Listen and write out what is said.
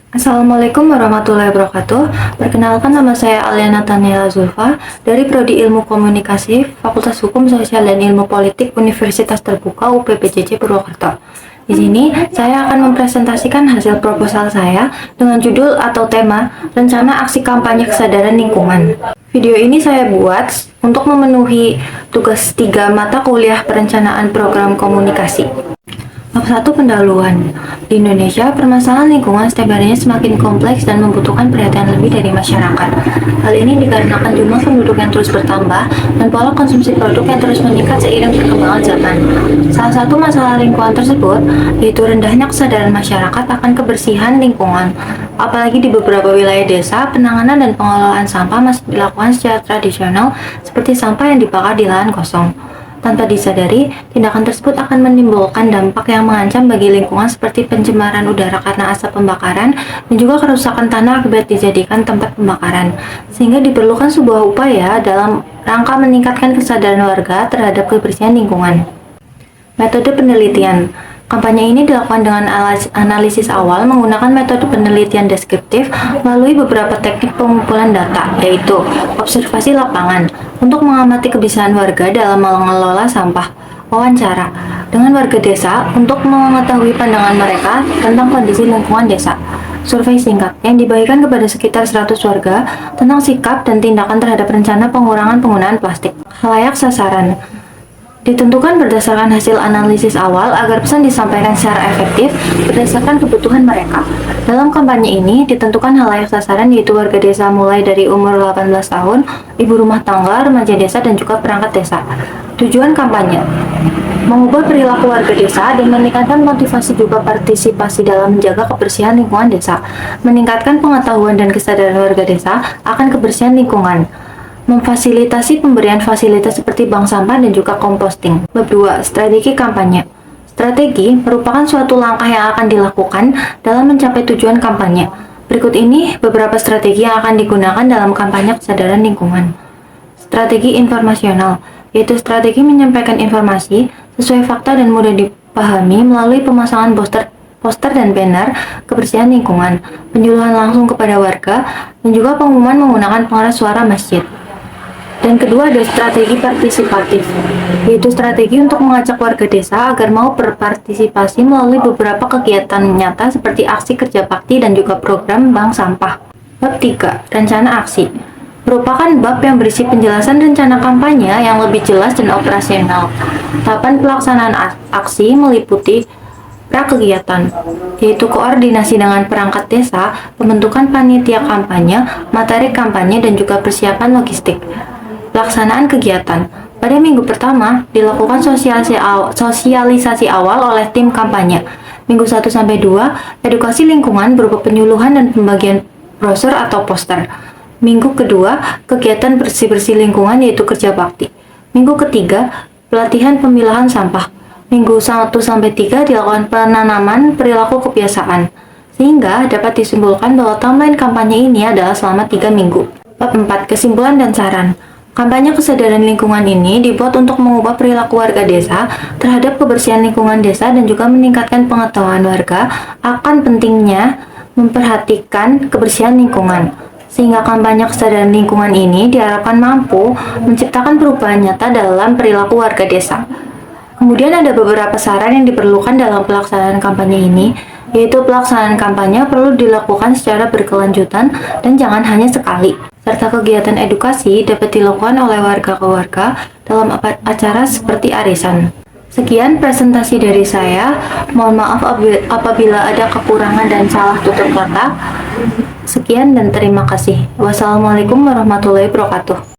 Assalamualaikum warahmatullahi wabarakatuh. Perkenalkan, nama saya Aliana Taniela Zulfa dari Prodi Ilmu Komunikasi, Fakultas Hukum Sosial dan Ilmu Politik Universitas Terbuka UPPJJ Purwokerto. Di sini saya akan mempresentasikan hasil proposal saya dengan judul atau tema Rencana Aksi Kampanye Kesadaran Lingkungan. Video ini saya buat untuk memenuhi tugas 3 mata kuliah perencanaan program komunikasi. Bab 1, pendahuluan. Di Indonesia, permasalahan lingkungan setiap harinya semakin kompleks dan membutuhkan perhatian lebih dari masyarakat. Hal ini dikarenakan jumlah penduduk yang terus bertambah dan pola konsumsi produk yang terus meningkat seiring perkembangan zaman. Salah satu masalah lingkungan tersebut yaitu rendahnya kesadaran masyarakat akan kebersihan lingkungan. Apalagi di beberapa wilayah desa, penanganan dan pengelolaan sampah masih dilakukan secara tradisional seperti sampah yang dibakar di lahan kosong. Tanpa disadari, tindakan tersebut akan menimbulkan dampak yang mengancam bagi lingkungan seperti pencemaran udara karena asap pembakaran dan juga kerusakan tanah akibat dijadikan tempat pembakaran. Sehingga diperlukan sebuah upaya dalam rangka meningkatkan kesadaran warga terhadap kebersihan lingkungan. Metode penelitian. Kampanye ini dilakukan dengan analisis awal menggunakan metode penelitian deskriptif melalui beberapa teknik pengumpulan data, yaitu observasi lapangan untuk mengamati kebiasaan warga dalam mengelola sampah, wawancara dengan warga desa untuk mengetahui pandangan mereka tentang kondisi lingkungan desa, survei singkat yang dibagikan kepada sekitar 100 warga tentang sikap dan tindakan terhadap rencana pengurangan penggunaan plastik. Khalayak sasaran ditentukan berdasarkan hasil analisis awal agar pesan disampaikan secara efektif berdasarkan kebutuhan mereka. Dalam kampanye ini ditentukan khalayak sasaran yaitu warga desa mulai dari umur 18 tahun, ibu rumah tangga, remaja desa, dan juga perangkat desa. Tujuan kampanye: mengubah perilaku warga desa dan meningkatkan motivasi juga partisipasi dalam menjaga kebersihan lingkungan desa, meningkatkan pengetahuan dan kesadaran warga desa akan kebersihan lingkungan, memfasilitasi pemberian fasilitas seperti bank sampah dan juga composting. Bab 2, strategi kampanye. Strategi merupakan suatu langkah yang akan dilakukan dalam mencapai tujuan kampanye. Berikut ini beberapa strategi yang akan digunakan dalam kampanye kesadaran lingkungan. Strategi informasional, yaitu strategi menyampaikan informasi sesuai fakta dan mudah dipahami melalui pemasangan poster dan banner kebersihan lingkungan, penyuluhan langsung kepada warga, dan juga pengumuman menggunakan pengeras suara masjid. Dan kedua ada strategi partisipatif, yaitu strategi untuk mengajak warga desa agar mau berpartisipasi melalui beberapa kegiatan nyata seperti aksi kerja bakti dan juga program bank sampah. Bab 3, rencana aksi, merupakan bab yang berisi penjelasan rencana kampanye yang lebih jelas dan operasional. Tahapan pelaksanaan aksi meliputi prakegiatan, yaitu koordinasi dengan perangkat desa, pembentukan panitia kampanye, materi kampanye, dan juga persiapan logistik. Pelaksanaan kegiatan. Pada minggu pertama, dilakukan sosialisasi awal oleh tim kampanye. Minggu 1-2, edukasi lingkungan berupa penyuluhan dan pembagian brosur atau poster. Minggu kedua, kegiatan bersih-bersih lingkungan yaitu kerja bakti. Minggu ketiga, pelatihan pemilahan sampah. Minggu 1-3 dilakukan penanaman perilaku kebiasaan. Sehingga dapat disimpulkan bahwa timeline kampanye ini adalah selama 3 minggu. Bab 4, kesimpulan dan saran. Kampanye kesadaran lingkungan ini dibuat untuk mengubah perilaku warga desa terhadap kebersihan lingkungan desa dan juga meningkatkan pengetahuan warga akan pentingnya memperhatikan kebersihan lingkungan. Sehingga kampanye kesadaran lingkungan ini diharapkan mampu menciptakan perubahan nyata dalam perilaku warga desa. Kemudian ada beberapa saran yang diperlukan dalam pelaksanaan kampanye ini, yaitu pelaksanaan kampanye perlu dilakukan secara berkelanjutan dan jangan hanya sekali. Serta kegiatan edukasi dapat dilakukan oleh warga ke warga dalam acara seperti arisan. Sekian presentasi dari saya. Mohon maaf apabila ada kekurangan dan salah tutur kata. Sekian dan terima kasih. Wassalamualaikum warahmatullahi wabarakatuh.